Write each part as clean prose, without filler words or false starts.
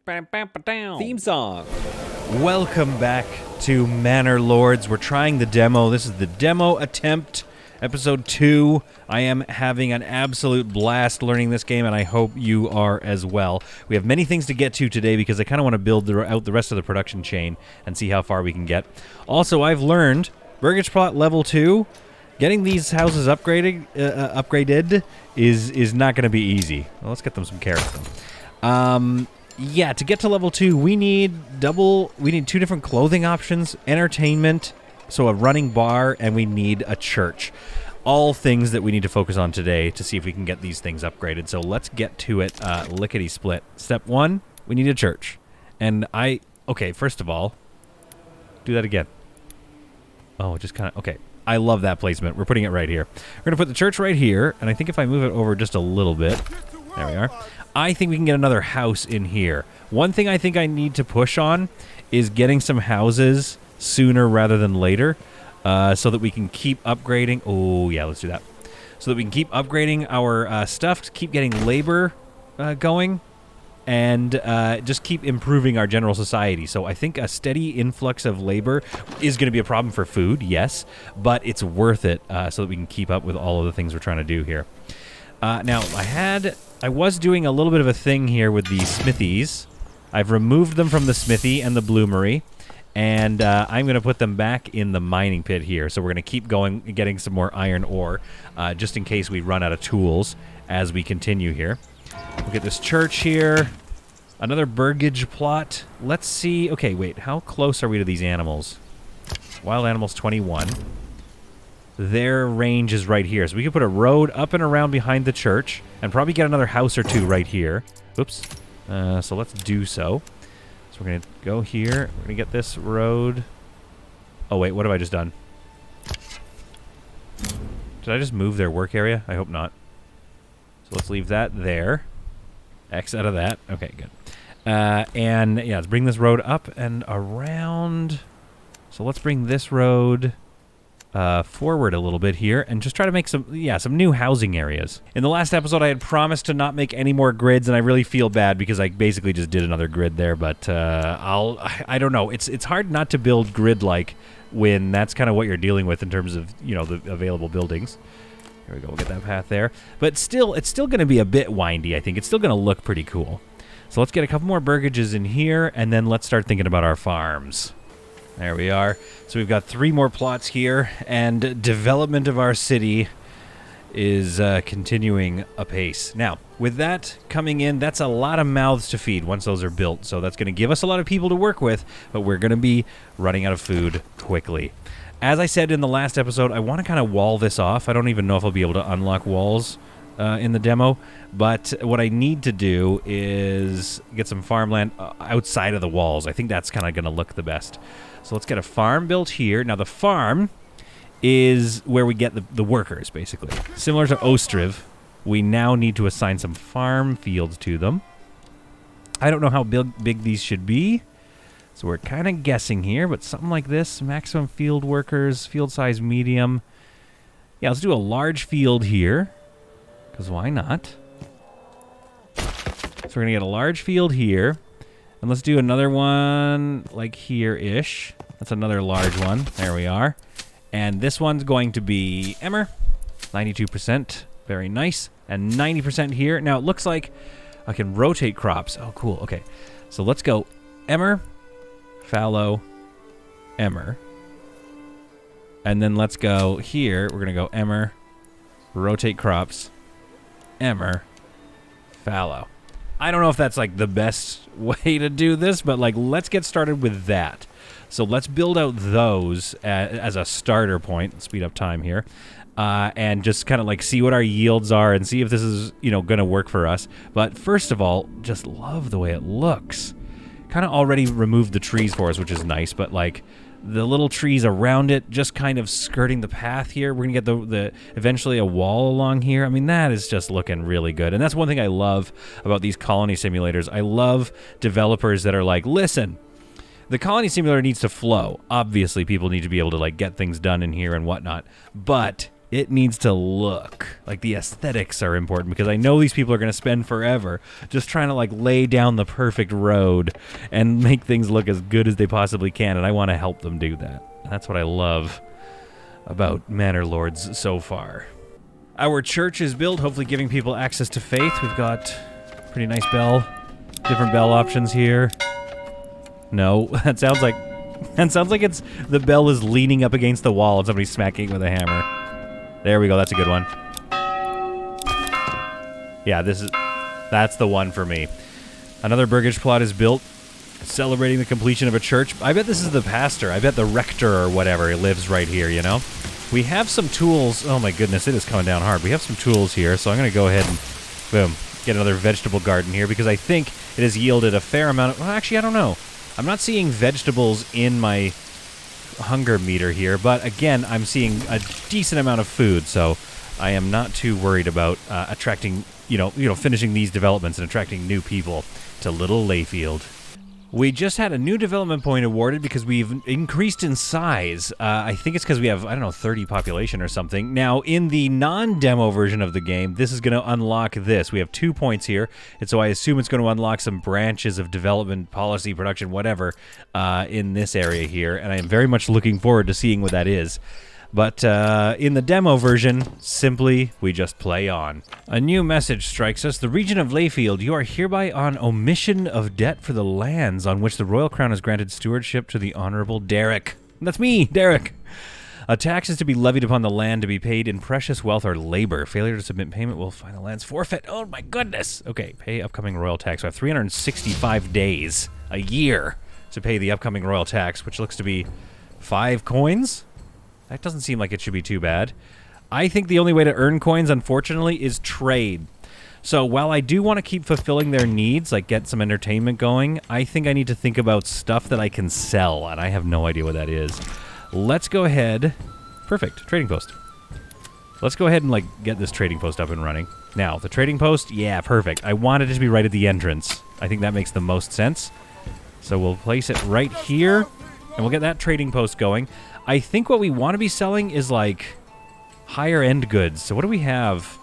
Theme song. Welcome back to Manor Lords. We're trying the demo. This is the demo attempt, episode 2. I am having an absolute blast learning this game, and I hope you are as well. We have many things to get to today because I kind of want to build out the rest of the production chain and see how far we can get. Also, I've learned Burgage Plot level 2. Getting these houses upgraded is not going to be easy. Well, let's get them some carrots then. Yeah, to get to level 2, we need 2 different clothing options, entertainment, so a running bar, and we need a church. All things that we need to focus on today to see if we can get these things upgraded. So let's get to it lickety-split. Step 1, we need a church. And okay, first of all, do that again. Oh, just kind of, okay. I love that placement. We're putting it right here. We're going to put the church right here, and I think if I move it over just a little bit, there we are. I think we can get another house in here. One thing I think I need to push on is getting some houses sooner rather than later, so that we can keep upgrading. Oh, yeah, let's do that. So that we can keep upgrading our stuff, keep getting labor going, and just keep improving our general society. So I think a steady influx of labor is going to be a problem for food, yes, but it's worth it so that we can keep up with all of the things we're trying to do here. Now, I was doing a little bit of a thing here with the smithies. I've removed them from the smithy and the bloomery, and I'm going to put them back in the mining pit here. So we're going to keep going and getting some more iron ore, just in case we run out of tools as we continue here. Look at this church here. Another burgage plot. Let's see. Okay, wait. How close are we to these animals? Wild animals 21. Their range is right here. So we could put a road up and around behind the church and probably get another house or two right here. Oops. So let's do so. So we're going to go here. We're going to get this road. Oh, wait. What have I just done? Did I just move their work area? I hope not. So let's leave that there. X out of that. Okay, good. And yeah, let's bring this road up and around. So let's bring this road forward a little bit here and just try to make some new housing areas. In the last episode, I had promised to not make any more grids, and I really feel bad because I basically just did another grid there, but I don't know. It's hard not to build grid-like when that's kind of what you're dealing with in terms of, the available buildings. Here we go. We'll get that path there. But still, it's still going to be a bit windy, I think. It's still going to look pretty cool. So let's get a couple more burgages in here, and then let's start thinking about our farms. There we are. So we've got 3 more plots here, and development of our city is continuing apace. Now, with that coming in, that's a lot of mouths to feed once those are built. So that's going to give us a lot of people to work with, but we're going to be running out of food quickly. As I said in the last episode, I want to kind of wall this off. I don't even know if I'll be able to unlock walls in the demo, but what I need to do is get some farmland outside of the walls. I think that's kind of going to look the best. So let's get a farm built here. Now, the farm is where we get the workers, basically. Similar to Ostriv, we now need to assign some farm fields to them. I don't know how big these should be. So we're kind of guessing here, but something like this. Maximum field workers, field size medium. Yeah, let's do a large field here, because why not? So we're going to get a large field here. And let's do another one like here-ish. That's another large one. There we are. And this one's going to be Emmer. 92%. Very nice. And 90% here. Now, it looks like I can rotate crops. Oh, cool. Okay. So let's go Emmer, fallow, Emmer. And then let's go here. We're going to go Emmer, rotate crops, Emmer, fallow. I don't know if that's like the best way to do this, but like let's get started with that. So let's build out those as a starter point, speed up time here, and just kind of like see what our yields are and see if this is, going to work for us. But first of all, just love the way it looks. Kind of already removed the trees for us, which is nice, but like the little trees around it just kind of skirting the path here. We're going to get eventually a wall along here. I mean, that is just looking really good. And that's one thing I love about these colony simulators. I love developers that are like, listen, the colony simulator needs to flow. Obviously, people need to be able to like get things done in here and whatnot. But It needs to look like the aesthetics are important because I know these people are going to spend forever just trying to like lay down the perfect road and make things look as good as they possibly can, and I want to help them do that. That's what I love about Manor Lords so far. Our church is built, hopefully giving people access to faith. We've got pretty nice bell, different bell options here. No, that sounds like it's the bell is leaning up against the wall and somebody's smacking it with a hammer. There we go, that's a good one. Yeah, that's the one for me. Another burgage plot is built, celebrating the completion of a church. I bet this is the pastor. I bet the rector or whatever lives right here, you know? We have some tools. Oh my goodness, it is coming down hard. We have some tools here, so I'm going to go ahead and, boom, get another vegetable garden here because I think it has yielded a fair amount of... Well, actually, I don't know. I'm not seeing vegetables in my hunger meter here, but again, I'm seeing a decent amount of food, so I am not too worried about attracting, finishing these developments and attracting new people to Little Layfield. We just had a new development point awarded because we've increased in size. I think it's because we have, 30 population or something. Now, in the non-demo version of the game, this is going to unlock this. We have 2 points here, and so I assume it's going to unlock some branches of development, policy, production, whatever, in this area here, and I am very much looking forward to seeing what that is. But in the demo version, simply, we just play on. A new message strikes us. The region of Layfield, you are hereby on omission of debt for the lands on which the Royal Crown has granted stewardship to the Honorable Derek. That's me, Derek. A tax is to be levied upon the land to be paid in precious wealth or labor. Failure to submit payment will find the land's forfeit. Oh my goodness. Okay, pay upcoming royal tax. So I have 365 days, a year, to pay the upcoming royal tax, which looks to be 5 coins. That doesn't seem like it should be too bad. I think the only way to earn coins, unfortunately, is trade. So while I do want to keep fulfilling their needs, like get some entertainment going, I think I need to think about stuff that I can sell, and I have no idea what that is. Let's go ahead. Perfect. Trading post. Let's go ahead and get this trading post up and running. Now, the trading post, yeah, perfect. I wanted it to be right at the entrance. I think that makes the most sense. So we'll place it right here, and we'll get that trading post going. I think what we want to be selling is higher end goods. So what do we have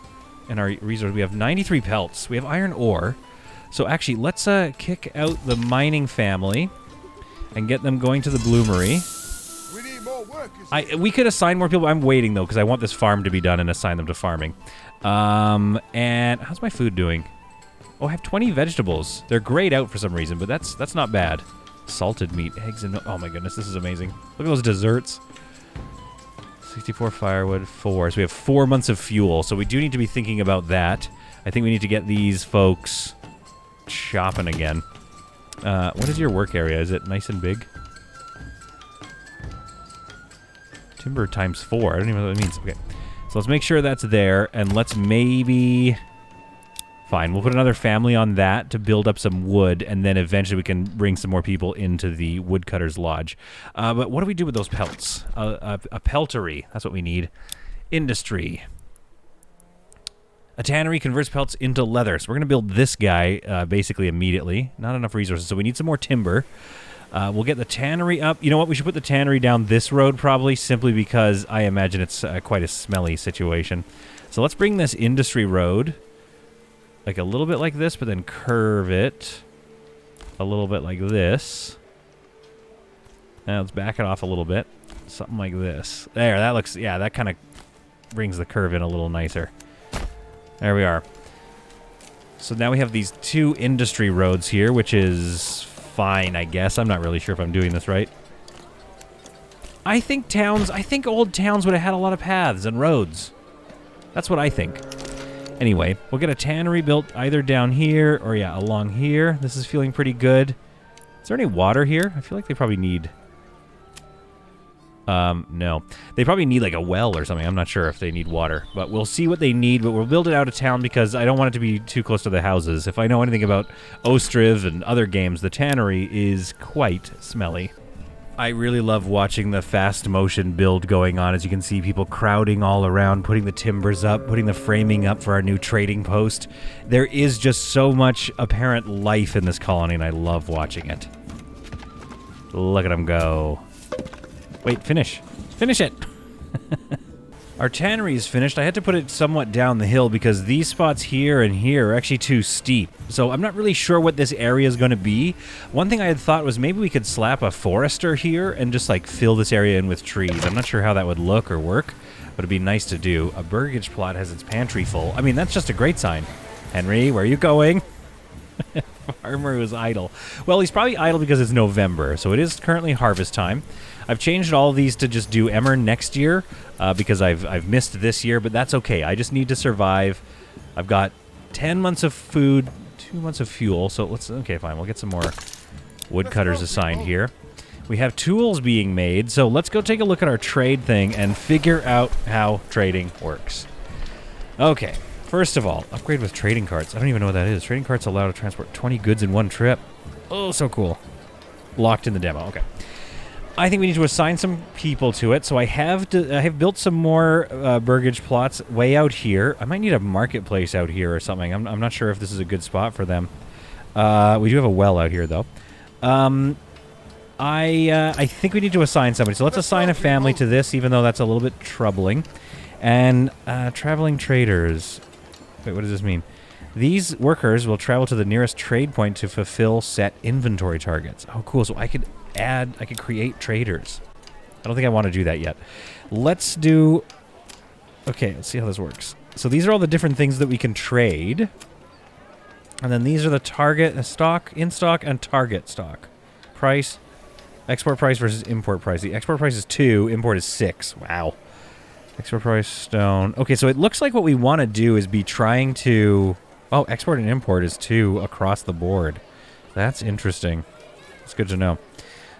in our resource? We have 93 pelts. We have iron ore. So actually, let's kick out the mining family and get them going to the bloomery. We need more workers. We could assign more people. I'm waiting though because I want this farm to be done and assign them to farming. And how's my food doing? Oh, I have 20 vegetables. They're grayed out for some reason, but that's not bad. Salted meat, eggs, and... Oh my goodness, this is amazing. Look at those desserts. 64 firewood, 4. So we have 4 months of fuel, so we do need to be thinking about that. I think we need to get these folks shopping again. What is your work area? Is it nice and big? Timber times 4. I don't even know what that means. Okay, so let's make sure that's there, and let's maybe... Fine, we'll put another family on that to build up some wood, and then eventually we can bring some more people into the woodcutter's lodge. But what do we do with those pelts? A peltery, that's what we need. Industry. A tannery converts pelts into leather. So we're going to build this guy basically immediately. Not enough resources, so we need some more timber. We'll get the tannery up. You know what? We should put the tannery down this road probably, simply because I imagine it's quite a smelly situation. So let's bring this industry road a little bit like this, but then curve it a little bit like this. Now let's back it off a little bit. Something like this. There, that looks, yeah, that kind of brings the curve in a little nicer. There we are. So now we have these 2 industry roads here, which is fine, I guess. I'm not really sure if I'm doing this right. I think old towns would have had a lot of paths and roads. That's what I think. Anyway, we'll get a tannery built either down here or, yeah, along here. This is feeling pretty good. Is there any water here? I feel like they probably need... no. They probably need, a well or something. I'm not sure if they need water. But we'll see what they need, but we'll build it out of town because I don't want it to be too close to the houses. If I know anything about Ostriv and other games, the tannery is quite smelly. I really love watching the fast motion build going on. As you can see, people crowding all around, putting the timbers up, putting the framing up for our new trading post. There is just so much apparent life in this colony, and I love watching it. Look at them go. Wait, finish. Finish it! Our tannery is finished. I had to put it somewhat down the hill because these spots here and here are actually too steep. So I'm not really sure what this area is going to be. One thing I had thought was maybe we could slap a forester here and just like fill this area in with trees. I'm not sure how that would look or work, but it'd be nice to do. A burgage plot has its pantry full. I mean, that's just a great sign. Henry, where are you going? Farmer who's idle. Well, he's probably idle because it's November, so it is currently harvest time. I've changed all these to just do Emmer next year because I've missed this year, but that's okay. I just need to survive. I've got 10 months of food, 2 months of fuel, so let's... Okay, fine. We'll get some more woodcutters assigned here. We have tools being made, so let's go take a look at our trade thing and figure out how trading works. Okay. First of all, upgrade with trading carts. I don't even know what that is. Trading carts allow to transport 20 goods in one trip. Oh, so cool. Locked in the demo. Okay. I think we need to assign some people to it. So I have built some more burgage plots way out here. I might need a marketplace out here or something. I'm not sure if this is a good spot for them. We do have a well out here, though. I think we need to assign somebody. So let's assign a family to this, even though that's a little bit troubling. And traveling traders. Wait, what does this mean? These workers will travel to the nearest trade point to fulfill set inventory targets. Oh, cool. So I could create traders. I don't think I want to do that yet. Let's do... Okay, let's see how this works. So these are all the different things that we can trade. And then these are the target stock, in stock, and target stock. Price, export price versus import price. The export price is 2, import is 6. Wow. Export price, stone. Okay, so it looks like what we want to do is be trying to... Oh, export and import is 2 across the board. That's interesting. It's good to know.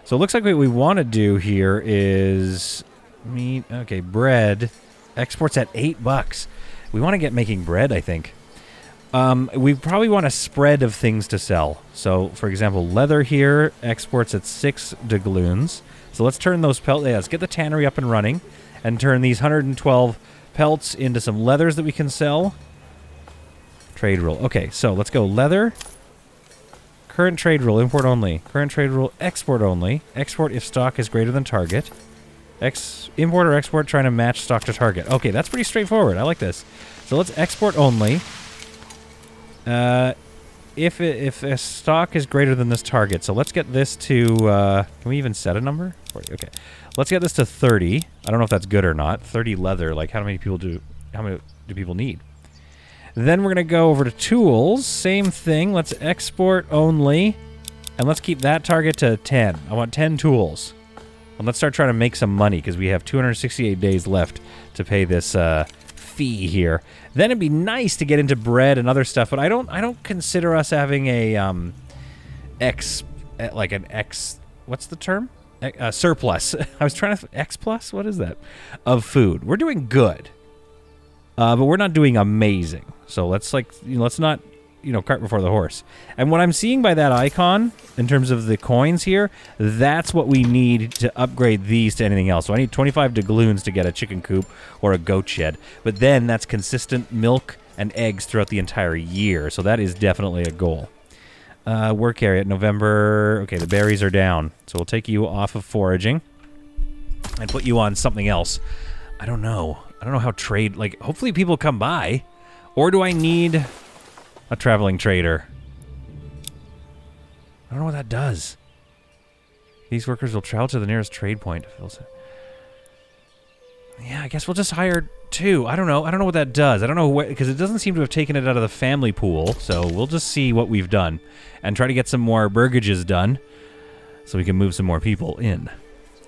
So it looks like what we want to do here is... meat. Okay, bread. Exports at $8. We want to get making bread, I think. We probably want a spread of things to sell. So, for example, leather here exports at 6 doubloons. So let's turn those pelts... Yeah, let's get the tannery up and running. And turn these 112 pelts into some leathers that we can sell. Trade rule. Okay, so let's go leather. Current trade rule, import only. Current trade rule, export only. Export if stock is greater than target. Import or export trying to match stock to target. Okay, that's pretty straightforward. I like this. So let's export only. If a stock is greater than this target. So let's get this to... can we even set a number? 40, okay. Let's get this to 30. I don't know if that's good or not. 30 leather. Like, how many do people need? Then we're going to go over to tools. Same thing. Let's export only. And let's keep that target to 10. I want 10 tools. And let's start trying to make some money because we have 268 days left to pay this fee here. Then it'd be nice to get into bread and other stuff, but I don't consider us having a what's the term? Surplus. I was trying to... X plus? What is that? Of food. We're doing good. But we're not doing amazing. So let's not, cart before the horse. And what I'm seeing by that icon, in terms of the coins here, that's what we need to upgrade these to anything else. So I need 25 doubloons to get a chicken coop or a goat shed. But then that's consistent milk and eggs throughout the entire year. So that is definitely a goal. Work area, November. Okay, the berries are down. So we'll take you off of foraging and put you on something else. I don't know. I don't know how trade... Like, hopefully people come by. Or do I need a traveling trader? I don't know what that does. These workers will travel to the nearest trade point. Yeah, I guess we'll just hire 2. I don't know. I don't know what that does. I don't know what... Because it doesn't seem to have taken it out of the family pool. So we'll just see what we've done. And try to get some more burgages done. So we can move some more people in.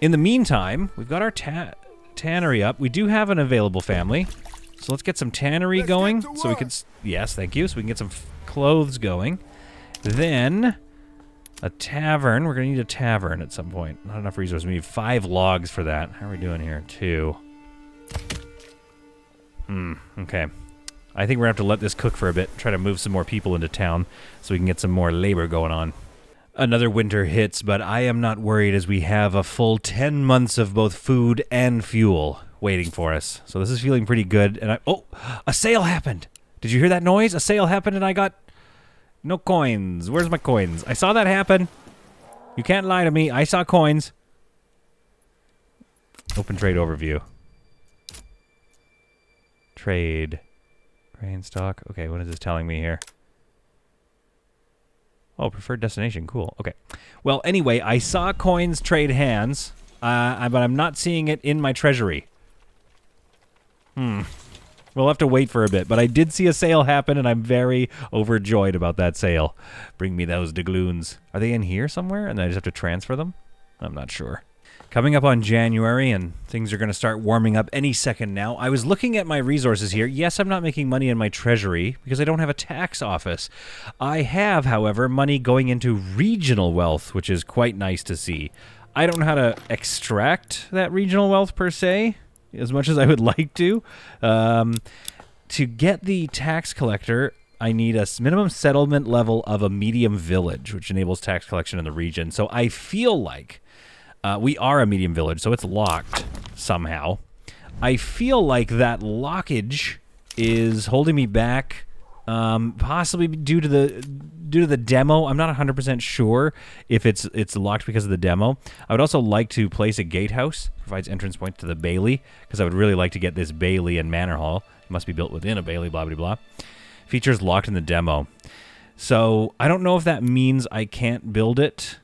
In the meantime, we've got our tannery up. We do have an available family. So let's get some tannery going. So we can... Yes, thank you. So we can get some clothes going. Then... a tavern. We're going to need a tavern at some point. Not enough resources. We need 5 logs for that. How are we doing here? 2. Okay. I think we're going to have to let this cook for a bit. Try to move some more people into town so we can get some more labor going on. Another winter hits, but I am not worried as we have a full 10 months of both food and fuel waiting for us. So this is feeling pretty good. And oh, a sale happened. Did you hear that noise? A sale happened and I got no coins. Where's my coins? I saw that happen. You can't lie to me. I saw coins. Open trade overview. Trade. Grain stock. Okay, what is this telling me here? Oh, preferred destination. Cool. Okay. Well, anyway, I saw coins trade hands, but I'm not seeing it in my treasury. We'll have to wait for a bit, but I did see a sale happen, and I'm very overjoyed about that sale. Bring me those doubloons. Are they in here somewhere, and then I just have to transfer them? I'm not sure. Coming up on January, and things are going to start warming up any second now. I was looking at my resources here. Yes, I'm not making money in my treasury because I don't have a tax office. I have, however, money going into regional wealth, which is quite nice to see. I don't know how to extract that regional wealth per se, as much as I would like to. To get the tax collector, I need a minimum settlement level of a medium village, which enables tax collection in the region. So I feel like we are a medium village, so it's locked somehow. I feel like that lockage is holding me back, possibly due to the demo. I'm not 100% sure if it's locked because of the demo. I would also like to place a gatehouse. Provides entrance points to the bailey, because I would really like to get this bailey and manor hall. It must be built within a bailey, blah, blah, blah. Features locked in the demo. So I don't know if that means I can't build it,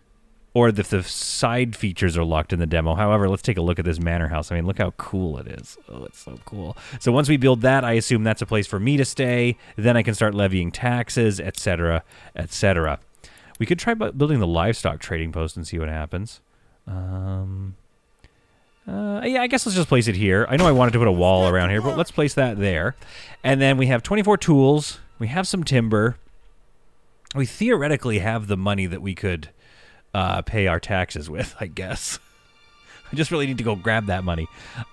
or if the side features are locked in the demo. However, let's take a look at this manor house. I mean, look how cool it is. Oh, it's so cool. So once we build that, I assume that's a place for me to stay. Then I can start levying taxes, etc., etc. We could try building the livestock trading post and see what happens. Yeah, I guess let's just place it here. I know I wanted to put a wall around here, but let's place that there. And then we have 24 tools. We have some timber. We theoretically have the money that we could pay our taxes with, I guess. I just really need to go grab that money.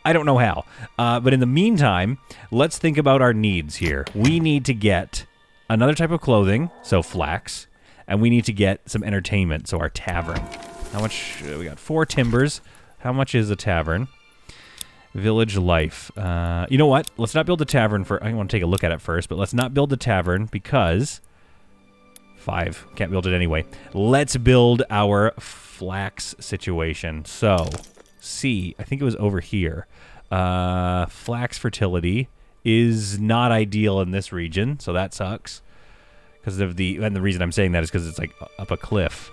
I don't know how. But in the meantime, let's think about our needs here. We need to get another type of clothing, so flax, and we need to get some entertainment, so our tavern. How much? We got 4 timbers. How much is a tavern? Village life. You know what? Let's not build the tavern for... I want to take a look at it first, but let's not build the tavern because... 5. Can't build it anyway. Let's build our flax situation. So, C. I think it was over here. Flax fertility is not ideal in this region, so that sucks. Because of the... And the reason I'm saying that is because it's like up a cliff.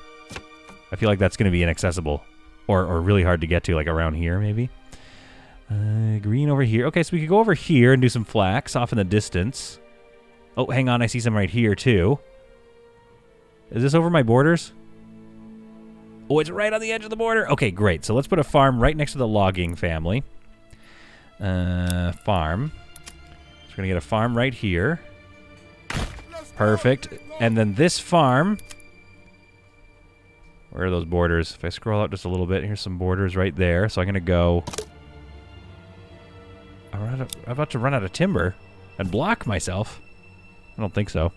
I feel like that's going to be inaccessible. Or really hard to get to, like around here, maybe. Green over here. Okay, so we could go over here and do some flax off in the distance. Oh, hang on. I see some right here, too. Is this over my borders? Oh, it's right on the edge of the border. Okay, great. So let's put a farm right next to the logging family. Farm. So we're going to get a farm right here. Perfect. And then this farm... Where are those borders? If I scroll out just a little bit, here's some borders right there. So I'm going to go... I'm about to run out of timber and block myself. I don't think so. I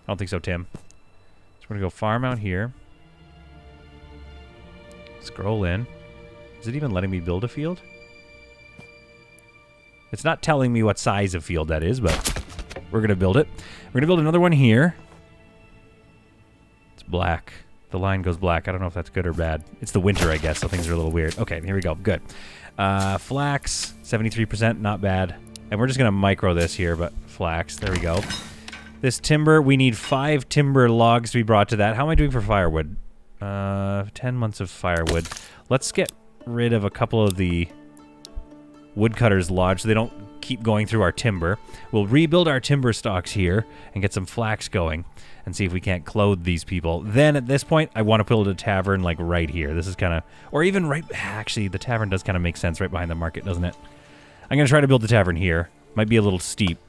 don't think so, Tim. So we're going to go farm out here. Scroll in. Is it even letting me build a field? It's not telling me what size of field that is, but we're going to build it. We're going to build another one here. It's black. The line goes black. I don't know if that's good or bad. It's the winter, I guess, so things are a little weird. Okay, here we go. Good. Flax, 73%, not bad. And we're just going to micro this here, but flax. There we go. This timber, we need 5 timber logs to be brought to that. How am I doing for firewood? 10 months of firewood. Let's get rid of a couple of the woodcutters lodge so they don't keep going through our timber. We'll rebuild our timber stocks here and get some flax going and see if we can't clothe these people. Then at this point, I want to build a tavern like right here. This is kind of, or even right, actually the tavern does kind of make sense right behind the market, doesn't it? I'm going to try to build the tavern here. Might be a little steep.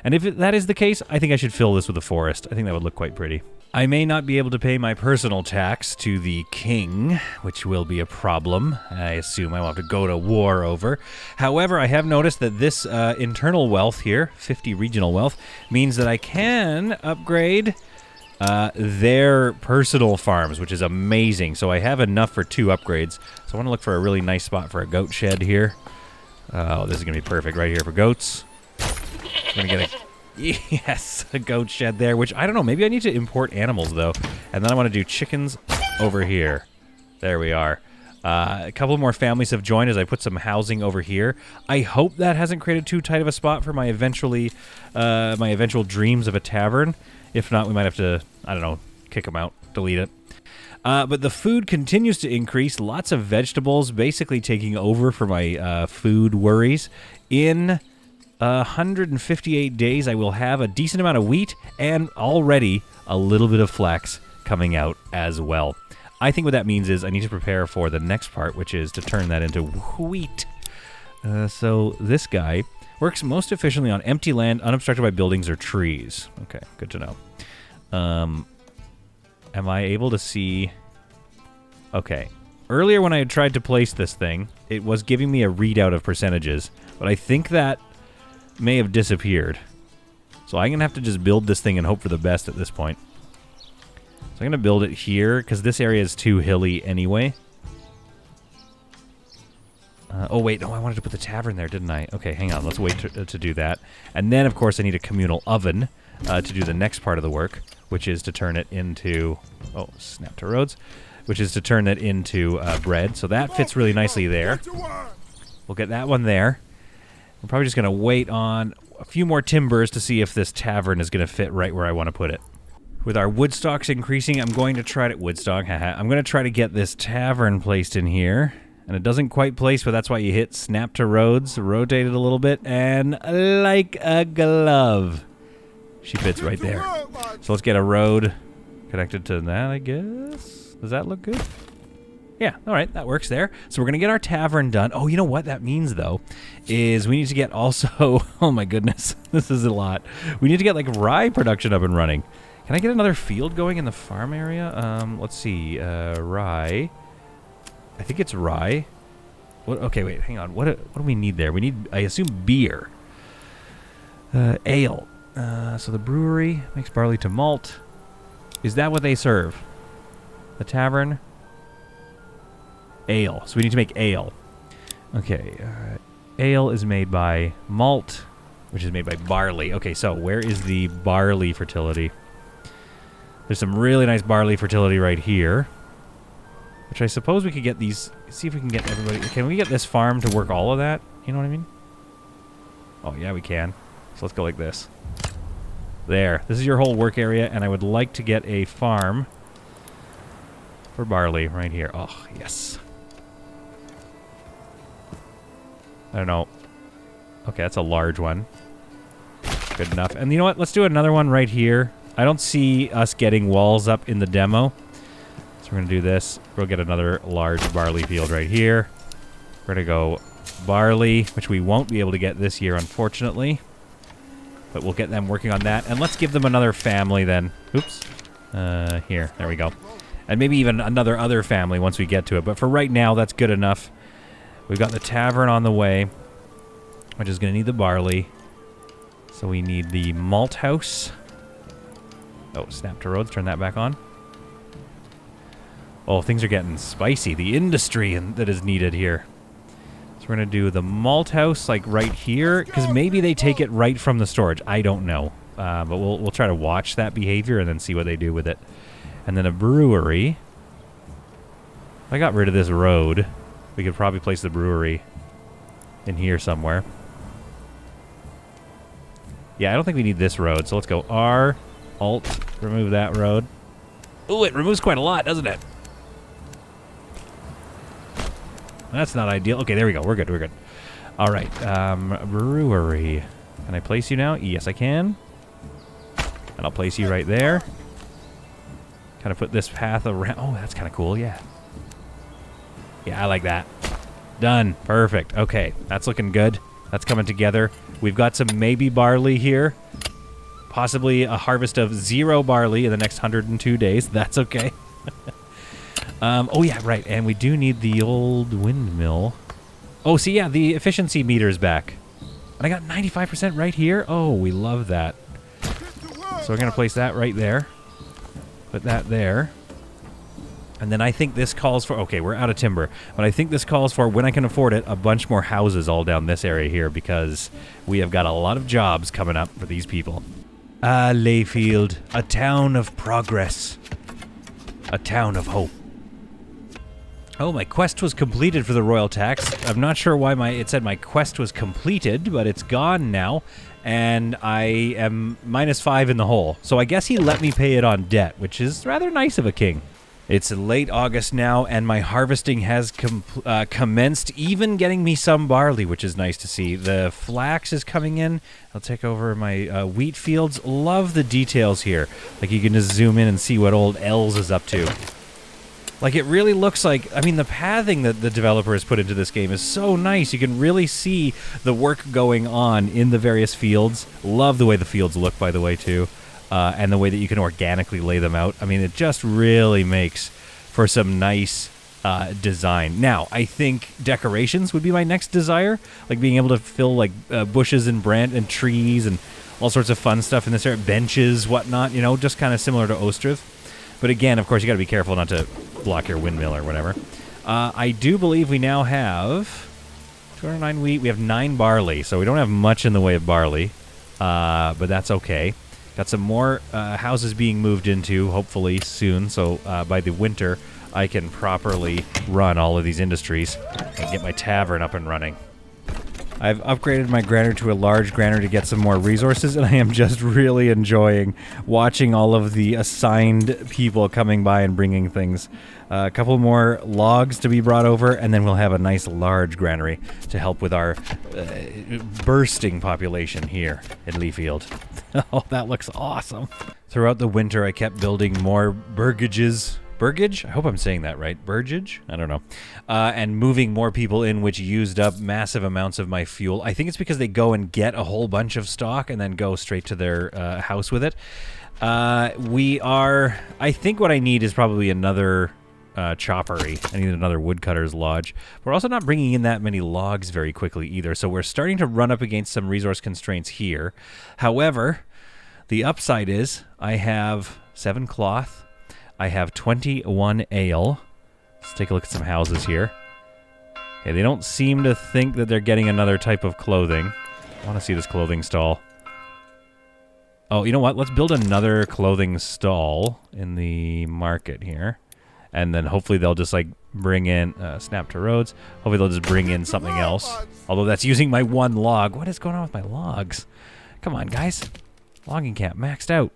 And if that is the case, I think I should fill this with a forest. I think that would look quite pretty. I may not be able to pay my personal tax to the king, which will be a problem. I assume I will have to go to war over. However, I have noticed that this internal wealth here, 50 regional wealth, means that I can upgrade their personal farms, which is amazing. So I have enough for 2 upgrades. So I want to look for a really nice spot for a goat shed here. Oh, this is going to be perfect right here for goats. I'm going to get yes, a goat shed there, which I don't know. Maybe I need to import animals, though. And then I want to do chickens over here. There we are. A couple more families have joined as I put some housing over here. I hope that hasn't created too tight of a spot for my my eventual dreams of a tavern. If not, we might have to, I don't know, kick them out, delete it. But the food continues to increase. Lots of vegetables basically taking over for my food worries. In 158 days, I will have a decent amount of wheat and already a little bit of flax coming out as well. I think what that means is I need to prepare for the next part, which is to turn that into wheat. So this guy works most efficiently on empty land, unobstructed by buildings or trees. Okay, good to know. Am I able to see... Okay. Earlier when I had tried to place this thing, it was giving me a readout of percentages, but I think that may have disappeared. So I'm going to have to just build this thing and hope for the best at this point. So I'm going to build it here, because this area is too hilly anyway. Oh, wait. No, I wanted to put the tavern there, didn't I? Okay, hang on. Let's wait to do that. And then, of course, I need a communal oven to do the next part of the work, which is to turn it into... Oh, snap to roads. Which is to turn it into bread. So that fits really nicely there. We'll get that one there. We're probably just going to wait on a few more timbers to see if this tavern is going to fit right where I want to put it. With our wood stocks increasing, I'm going to try to... Woodstock, haha. I'm going to try to get this tavern placed in here. And it doesn't quite place, but that's why you hit snap to roads, rotate it a little bit, and like a glove. She fits right there. So let's get a road connected to that, I guess. Does that look good? Yeah, all right, that works there. So we're going to get our tavern done. Oh, you know what that means, though, is we need to get also... Oh, my goodness. This is a lot. We need to get, like, rye production up and running. Can I get another field going in the farm area? Let's see. Rye. I think it's rye. What? Okay, wait, hang on. What do we need there? We need, I assume, beer. Ale. So the brewery makes barley to malt. Is that what they serve? The tavern? Ale. So we need to make ale. Okay. Ale is made by malt, which is made by barley. Okay, so where is the barley fertility? There's some really nice barley fertility right here. Which I suppose we could get these... See if we can get everybody... Can we get this farm to work all of that? You know what I mean? Oh, yeah, we can. So let's go like this. There. This is your whole work area, and I would like to get a farm for barley right here. Oh, yes. I don't know. Okay, that's a large one. Good enough. And you know what? Let's do another one right here. I don't see us getting walls up in the demo. So we're going to do this. We'll get another large barley field right here. We're going to go barley, which we won't be able to get this year, unfortunately. But we'll get them working on that. And let's give them another family then. Oops. Here. There we go. And maybe even another other family once we get to it. But for right now, that's good enough. We've got the tavern on the way, which is going to need the barley. So we need the malt house. Oh, snap to roads. Turn that back on. Oh, things are getting spicy. The industry that is needed here. So we're going to do the malt house, like, right here. Because maybe they take it right from the storage. I don't know. But we'll try to watch that behavior and then see what they do with it. And then a brewery. If I got rid of this road, we could probably place the brewery in here somewhere. Yeah, I don't think we need this road. So let's go R... Alt, remove that road. Ooh, it removes quite a lot, doesn't it? That's not ideal. Okay, there we go. We're good, we're good. All right, brewery. Can I place you now? Yes, I can. And I'll place you right there. Kind of put this path around. Oh, that's kind of cool, yeah. Yeah, I like that. Done. Perfect. Okay, that's looking good. That's coming together. We've got some maybe barley here. Possibly a harvest of 0 barley in the next 102 days. That's okay. Oh, yeah, right. And we do need the old windmill. Oh, see, yeah, the efficiency meter's back. And I got 95% right here. Oh, we love that. So we're going to place that right there. Put that there. And then I think this calls for... Okay, we're out of timber. But I think this calls for, when I can afford it, a bunch more houses all down this area here. Because we have got a lot of jobs coming up for these people. Ah, Layfield, a town of progress. A town of hope. Oh, my quest was completed for the royal tax. I'm not sure why it said my quest was completed, but it's gone now, and I am -5 in the hole. So I guess he let me pay it on debt, which is rather nice of a king. It's late August now, and my harvesting has commenced, even getting me some barley, which is nice to see. The flax is coming in. I'll take over my wheat fields. Love the details here. Like, you can just zoom in and see what old Els is up to. Like, it really looks like, I mean, the pathing that the developer has put into this game is so nice. You can really see the work going on in the various fields. Love the way the fields look, by the way, too. And the way that you can organically lay them out. I mean, it just really makes for some nice design. Now, I think decorations would be my next desire. Like, being able to fill, like, bushes and and trees and all sorts of fun stuff in this area. Benches, whatnot, you know, just kind of similar to Ostriv. But again, of course, you got to be careful not to block your windmill or whatever. I do believe we now have 209 wheat. We have 9 barley, so we don't have much in the way of barley, but that's okay. Got some more houses being moved into, hopefully soon, so by the winter I can properly run all of these industries and get my tavern up and running. I've upgraded my granary to a large granary to get some more resources, and I am just really enjoying watching all of the assigned people coming by and bringing things. A couple more logs to be brought over, and then we'll have a nice large granary to help with our bursting population here in Leafield. Oh, that looks awesome. Throughout the winter, I kept building more burgages. Burgage? I hope I'm saying that right. Burgage? I don't know. And moving more people in, which used up massive amounts of my fuel. I think it's because they go and get a whole bunch of stock and then go straight to their house with it. I think what I need is probably another choppery. I need another woodcutter's lodge. We're also not bringing in that many logs very quickly either, so we're starting to run up against some resource constraints here. However, the upside is I have 7 cloth. I have 21 ale. Let's take a look at some houses here. Okay, they don't seem to think that they're getting another type of clothing. I want to see this clothing stall. Oh, you know what? Let's build another clothing stall in the market here. And then hopefully they'll just, like, bring in... snap to roads. Hopefully they'll just bring in something else. Although that's using my 1 log. What is going on with my logs? Come on, guys. Logging camp maxed out.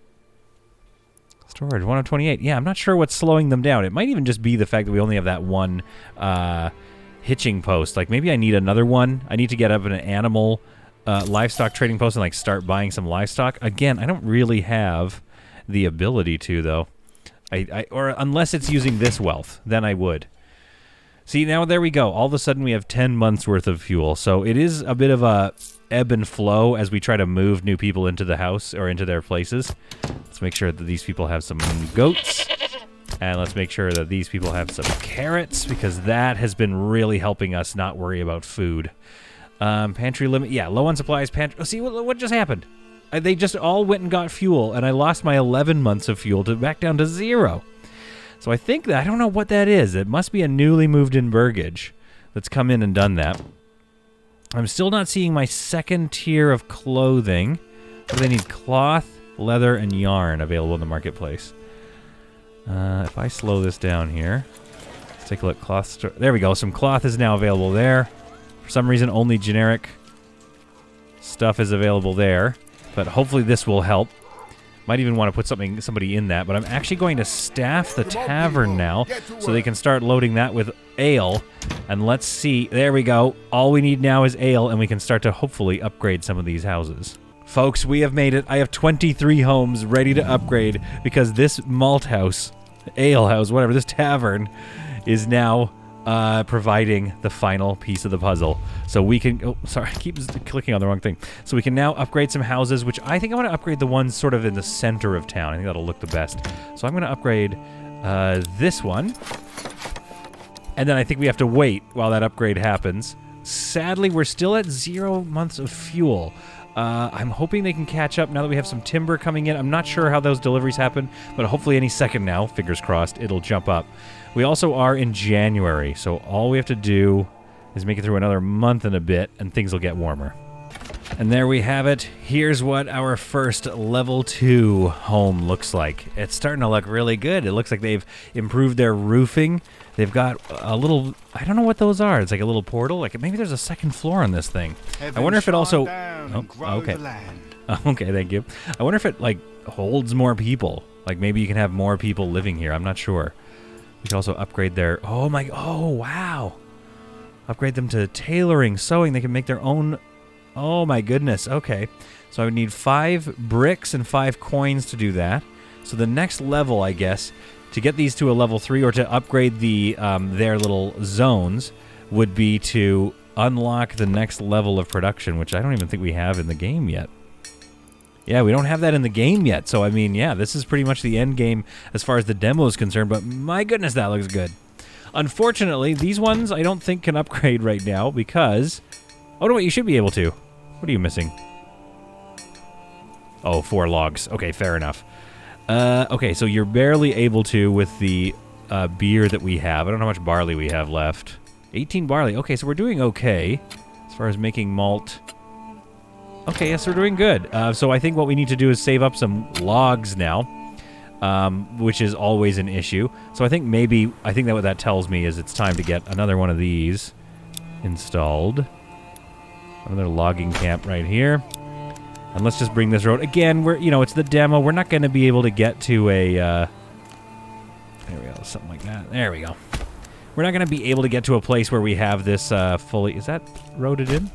Storage, 1 of 28. Yeah, I'm not sure what's slowing them down. It might even just be the fact that we only have that 1 hitching post. Like, maybe I need another one. I need to get up an animal livestock trading post and, like, start buying some livestock. Again, I don't really have the ability to, though. Or unless it's using this wealth, then I would. See, now there we go. All of a sudden we have 10 months worth of fuel. So it is a bit of a ebb and flow as we try to move new people into the house or into their places. Let's make sure that these people have some goats. And let's make sure that these people have some carrots, because that has been really helping us not worry about food. Pantry limit. Yeah, low on supplies. Pantry. Oh, see, what just happened? They just all went and got fuel, and I lost my 11 months of fuel to back down to 0. So I think that, I don't know what that is. It must be a newly moved in burgage that's come in and done that. I'm still not seeing my second tier of clothing. They need cloth, leather, and yarn available in the marketplace. If I slow this down here, let's take a look. Cloth store. There we go. Some cloth is now available there. For some reason, only generic stuff is available there. But hopefully this will help. Might even want to put somebody in that. But I'm actually going to staff the tavern now so they can start loading that with ale. And let's see. There we go. All we need now is ale, and we can start to hopefully upgrade some of these houses. Folks, we have made it. I have 23 homes ready to upgrade because this malt house, ale house, whatever, this tavern is now providing the final piece of the puzzle. So we can... Oh, sorry, I keep clicking on the wrong thing. So we can now upgrade some houses, which I think I'm going to upgrade the ones sort of in the center of town. I think that'll look the best. So I'm going to upgrade this one. And then I think we have to wait while that upgrade happens. Sadly, we're still at 0 months of fuel. I'm hoping they can catch up now that we have some timber coming in. I'm not sure how those deliveries happen, but hopefully any second now, fingers crossed, it'll jump up. We also are in January, so all we have to do is make it through another month and a bit, and things will get warmer. And there we have it. Here's what our first level 2 home looks like. It's starting to look really good. It looks like they've improved their roofing. They've got a little, I don't know what those are. It's like a little portal. Like maybe there's a second floor on this thing. I wonder if it also, okay. Okay, thank you. I wonder if it like holds more people. Like maybe you can have more people living here. I'm not sure. We can also upgrade their, oh wow. Upgrade them to tailoring, sewing. They can make their own. Oh my goodness, okay. So I would need 5 bricks and 5 coins to do that. So the next level, I guess, to get these to a level 3 or to upgrade the their little zones would be to unlock the next level of production, which I don't even think we have in the game yet. Yeah, we don't have that in the game yet. So, I mean, yeah, this is pretty much the end game as far as the demo is concerned, but my goodness, that looks good. Unfortunately, these ones I don't think can upgrade right now because... Oh, no, wait, you should be able to. What are you missing? Oh, 4 logs. Okay, fair enough. Okay, so you're barely able to with the beer that we have. I don't know how much barley we have left. 18 barley. Okay, so we're doing okay as far as making malt. Okay, yes, we're doing good. So I think what we need to do is save up some logs now, which is always an issue. So I think that what that tells me is it's time to get another one of these installed. Another logging camp right here. And let's just bring this road. Again, it's the demo. We're not going to be able to get to a... there we go, something like that. There we go. We're not going to be able to get to a place where we have this fully... Is that roaded in?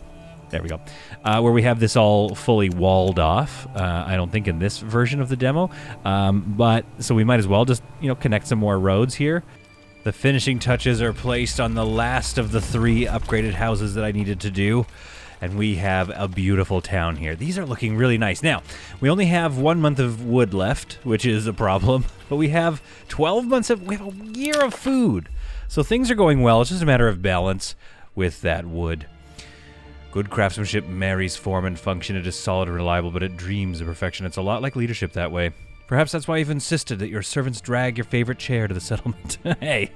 There we go. Where we have this all fully walled off. I don't think in this version of the demo. But so we might as well just, connect some more roads here. The finishing touches are placed on the last of the 3 upgraded houses that I needed to do. And we have a beautiful town here. These are looking really nice. Now, we only have 1 month of wood left, which is a problem. But we have 12 months of... We have a year of food. So things are going well. It's just a matter of balance with that wood. Good craftsmanship marries form and function. It is solid and reliable, but it dreams of perfection. It's a lot like leadership that way. Perhaps that's why you've insisted that your servants drag your favorite chair to the settlement. Hey,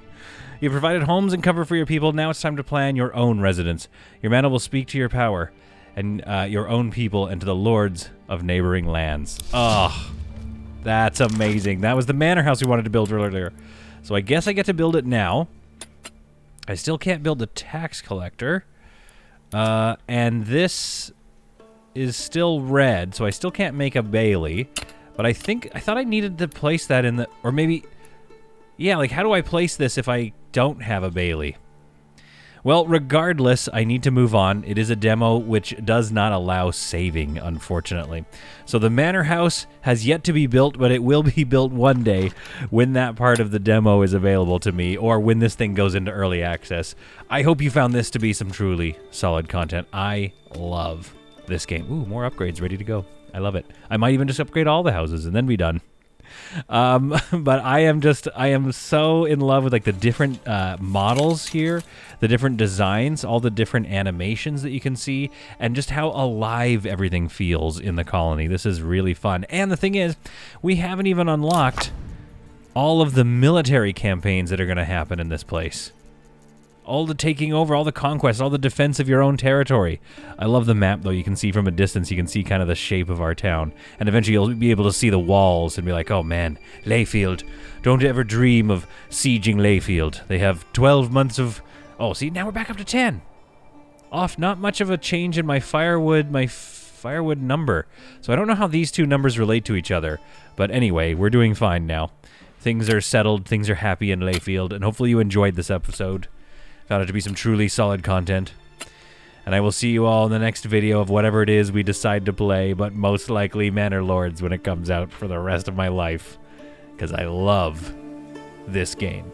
you've provided homes and cover for your people. Now it's time to plan your own residence. Your manor will speak to your power and your own people and to the lords of neighboring lands. Oh, that's amazing. That was the manor house we wanted to build earlier. So I guess I get to build it now. I still can't build the tax collector. And this is still red, so I still can't make a Bailey. But I thought I needed to place that in the... Or maybe... Yeah, like, how do I place this if I don't have a Bailey? Well, regardless, I need to move on. It is a demo which does not allow saving, unfortunately. So the manor house has yet to be built, but it will be built one day when that part of the demo is available to me, or when this thing goes into early access. I hope you found this to be some truly solid content. I love this game. Ooh, more upgrades ready to go. I love it. I might even just upgrade all the houses and then be done. But I am so in love with like the different models here, the different designs, all the different animations that you can see, and just how alive everything feels in the colony. This is really fun. And the thing is, we haven't even unlocked all of the military campaigns that are going to happen in this place. All the taking over, all the conquest, all the defense of your own territory. I love the map, though. You can see from a distance, you can see kind of the shape of our town. And eventually you'll be able to see the walls and be like, oh man, Layfield. Don't ever dream of sieging Layfield. They have 12 months of... Oh, see, now we're back up to 10. Off, not much of a change in my firewood number. So I don't know how these two numbers relate to each other. But anyway, we're doing fine now. Things are settled, things are happy in Layfield, and hopefully you enjoyed this episode. Found it to be some truly solid content. And I will see you all in the next video of whatever it is we decide to play, but most likely Manor Lords when it comes out for the rest of my life. Because I love this game.